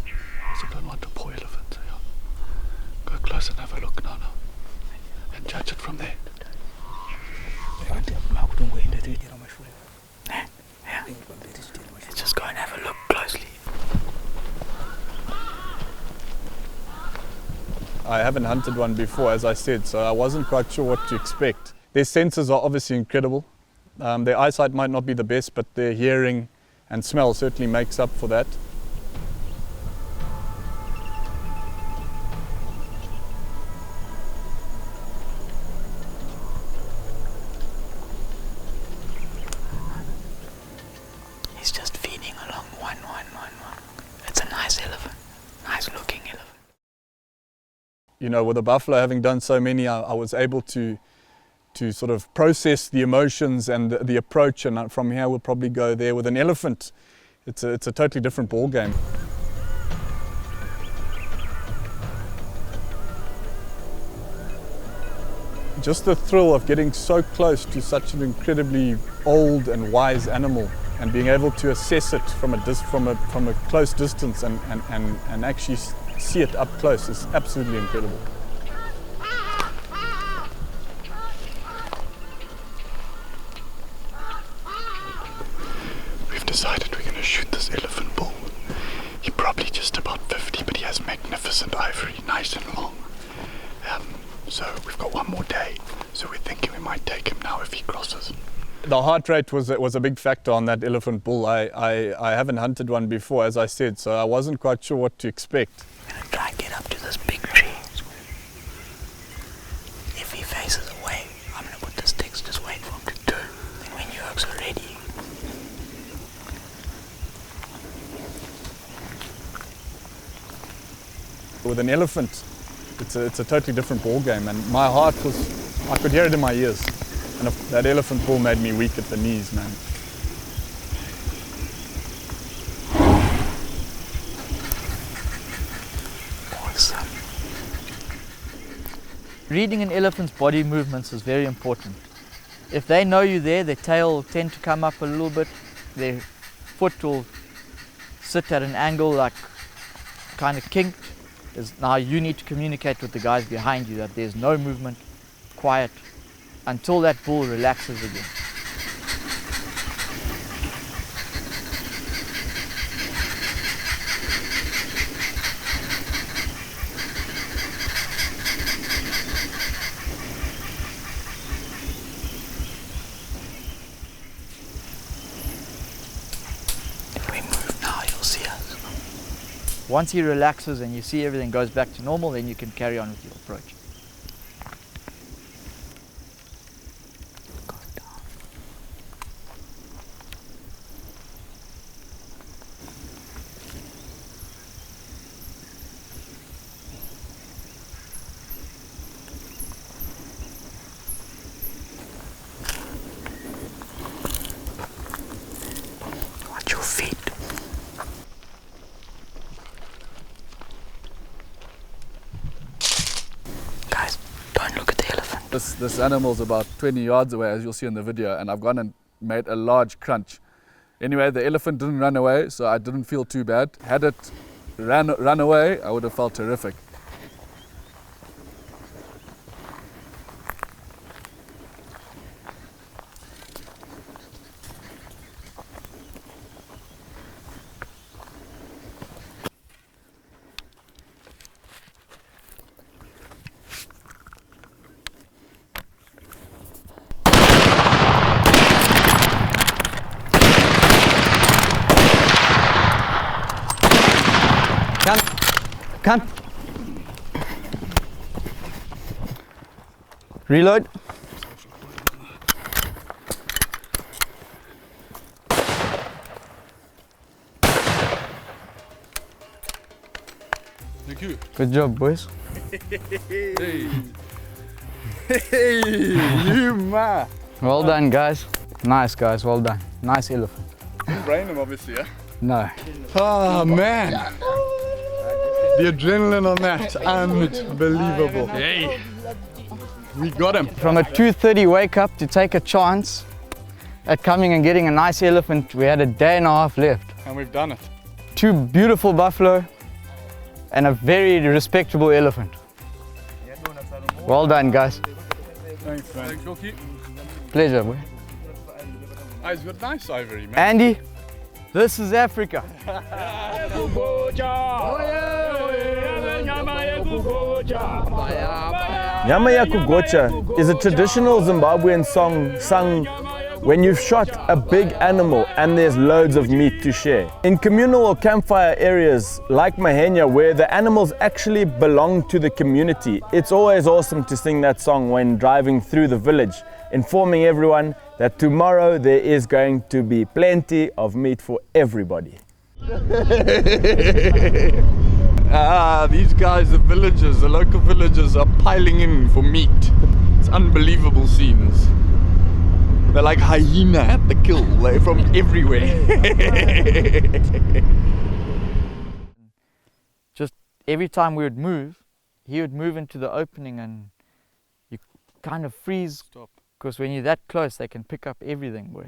I also don't want a poor elephant, so yeah. Go close and have a look now. And judge it from there. Yeah. Let's just go and have a look closely. I haven't hunted one before, as I said, so I wasn't quite sure what to expect. Their senses are obviously incredible. Their eyesight might not be the best, but their hearing and smell certainly makes up for that. He's just feeding along one. It's a nice elephant. Nice looking elephant. You know, with the buffalo having done so many, I was able to sort of process the emotions and the approach, and from here we'll probably go there. With an elephant, it's a totally different ball game. Just the thrill of getting so close to such an incredibly old and wise animal, and being able to assess it from a close distance and actually see it up close is absolutely incredible. We've decided we're going to shoot this elephant bull. He's probably just about 50, but he has magnificent ivory, nice and long. So we've got one more day, so we're thinking we might take him now if he crosses. The heart rate was a big factor on that elephant bull. I haven't hunted one before, as I said, so I wasn't quite sure what to expect. I'm going to try and get up to this big tree. If he faces away, I'm going to put the sticks, just wait for him to turn. Then when Yorks are ready, with an elephant, it's a totally different ball game, and my heart was, I could hear it in my ears, and that elephant bull made me weak at the knees, man. Awesome. Reading an elephant's body movements is very important. If they know you're there, their tail will tend to come up a little bit, their foot will sit at an angle like kind of kinked. Now you need to communicate with the guys behind you that there's no movement, quiet, until that bull relaxes again. Once he relaxes and you see everything goes back to normal, then you can carry on with your approach. Watch your feet. This animal's about 20 yards away, as you'll see in the video, and I've gone and made a large crunch. Anyway, the elephant didn't run away, so I didn't feel too bad. Had it run away, I would have felt terrific. Come. Reload. Thank you. Good job, boys. Hey. Hey, you ma. Well done, guys. Nice, guys. Well done. Nice elephant. Didn't brain him, obviously, yeah? No. Oh man, the adrenaline on that, unbelievable. Hey. We got him. From a 2:30 wake up to take a chance at coming and getting a nice elephant, we had a day and a half left. And we've done it. 2 beautiful buffalo and a very respectable elephant. Well done, guys. Thanks, man. Thanks, Rocky. Pleasure, boy. Oh, he's got nice ivory, man. Andy, this is Africa. Nyama ya kugocha is a traditional Zimbabwean song sung when you've shot a big animal and there's loads of meat to share. In communal or campfire areas like Mahenya, where the animals actually belong to the community, it's always awesome to sing that song when driving through the village, informing everyone that tomorrow there is going to be plenty of meat for everybody. These guys, the villagers, the local villagers are piling in for meat. It's unbelievable scenes. They're like hyena at the kill. They're from everywhere. Just every time we would move, he would move into the opening and you kind of freeze. Stop. Because when you're that close, they can pick up everything, boy.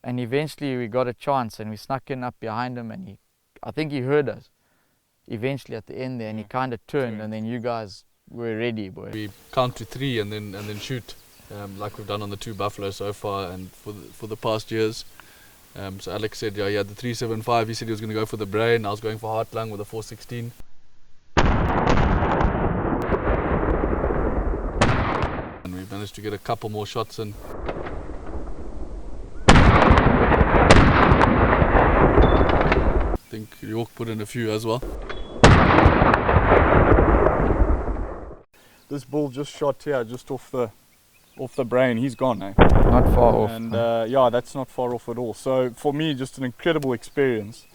And eventually we got a chance and we snuck in up behind him and I think he heard us eventually at the end there and he kind of turned and then you guys were ready, boy. We count to 3 and then shoot. Like we've done on the 2 buffalo so far and for the past years. So Alex said, yeah, he had the 375. He said he was going to go for the brain. I was going for heart lung with a 416. And we managed to get a couple more shots in. I think York put in a few as well. This bull just shot here, just off the brain. He's gone, eh? Not far off. And yeah, that's not far off at all. So for me, just an incredible experience.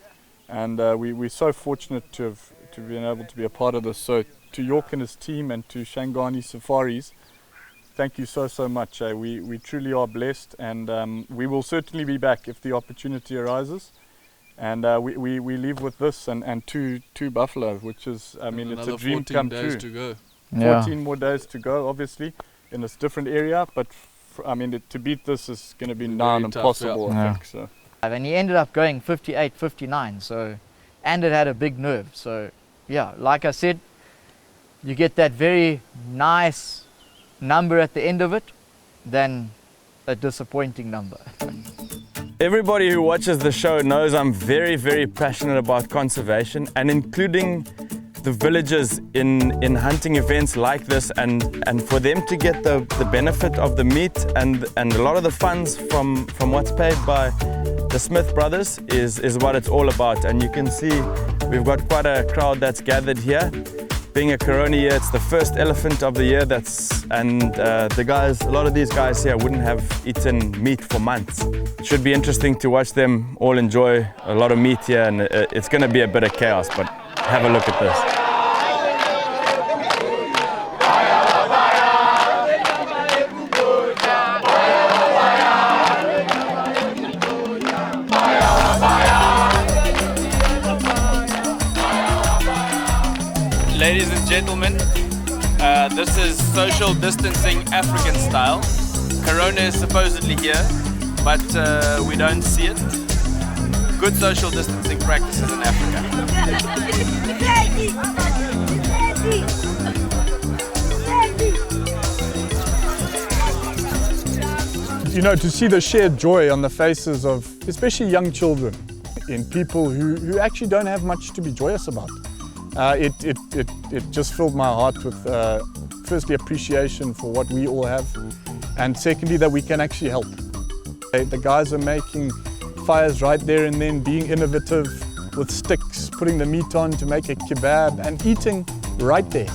And we're so fortunate to have been able to be a part of this. So York and his team and to Shangani Safaris, thank you so much. We truly are blessed, and we will certainly be back if the opportunity arises. And we leave with this and two buffalo, which is, I mean, it's a dream come true. 14 days to go. 14 more days to go, obviously, in a different area. But I mean, to beat this is going to be now impossible, I think. So. And he ended up going 58, 59. So, and it had a big nerve. So, yeah, like I said, you get that very nice number at the end of it, than a disappointing number. Everybody who watches the show knows I'm very passionate about conservation, and including the villagers in hunting events like this, and for them to get the benefit of the meat and a lot of the funds from what's paid by the Smith brothers is what it's all about. And you can see we've got quite a crowd that's gathered here. Being a Corona year, it's the first elephant of the year the guys, a lot of these guys here wouldn't have eaten meat for months. It should be interesting to watch them all enjoy a lot of meat here, and it's going to be a bit of chaos, but have a look at this. Ladies and gentlemen, this is social distancing African style. Corona is supposedly here, but we don't see it. Good social distancing practices in Africa. You know, to see the shared joy on the faces of especially young children, in people who actually don't have much to be joyous about. It just filled my heart with firstly appreciation for what we all have, and secondly that we can actually help. The guys are making fires right there and then, being innovative with sticks, putting the meat on to make a kebab and eating right there.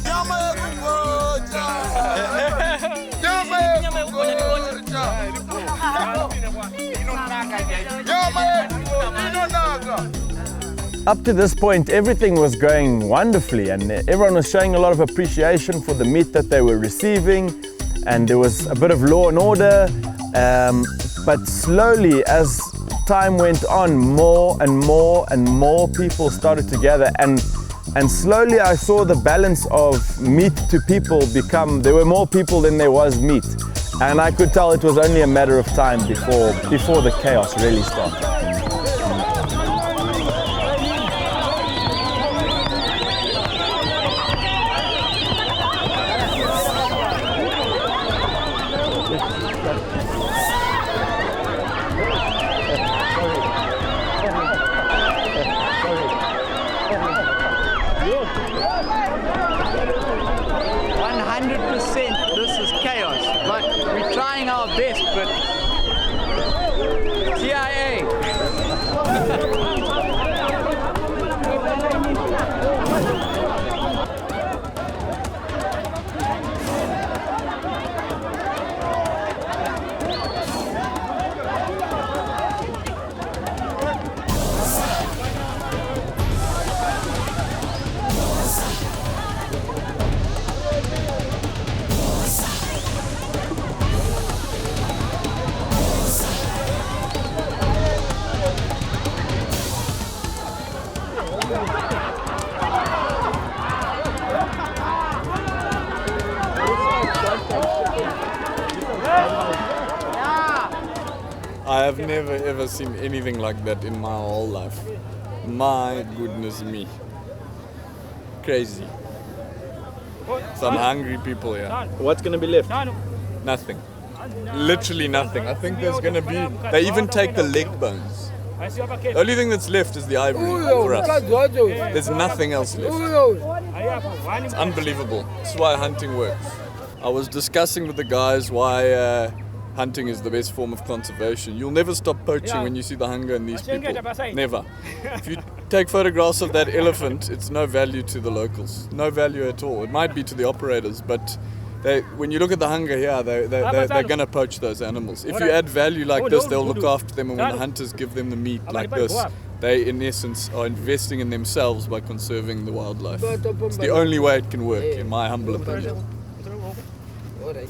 Up to this point, everything was going wonderfully, and everyone was showing a lot of appreciation for the meat that they were receiving, and there was a bit of law and order. But slowly, as time went on, more and more people started to gather, and slowly I saw the balance of meat to people become, there were more people than there was meat, and I could tell it was only a matter of time before the chaos really started. 100% this is chaos, but we're trying our best, but TIA. I have never ever seen anything like that in my whole life. My goodness me. Crazy. Some hungry people here. What's going to be left? Nothing. Literally nothing. I think there's going to be... They even take the leg bones. The only thing that's left is the ivory for us. There's nothing else left. It's unbelievable. That's why hunting works. I was discussing with the guys why hunting is the best form of conservation. You'll never stop poaching when you see the hunger in these people. Never. If you take photographs of that elephant, it's no value to the locals. No value at all. It might be to the operators, but when you look at the hunger here, they're going to poach those animals. If you add value like this, they'll look after them, and when the hunters give them the meat like this, they in essence are investing in themselves by conserving the wildlife. It's the only way it can work, in my humble opinion. All right.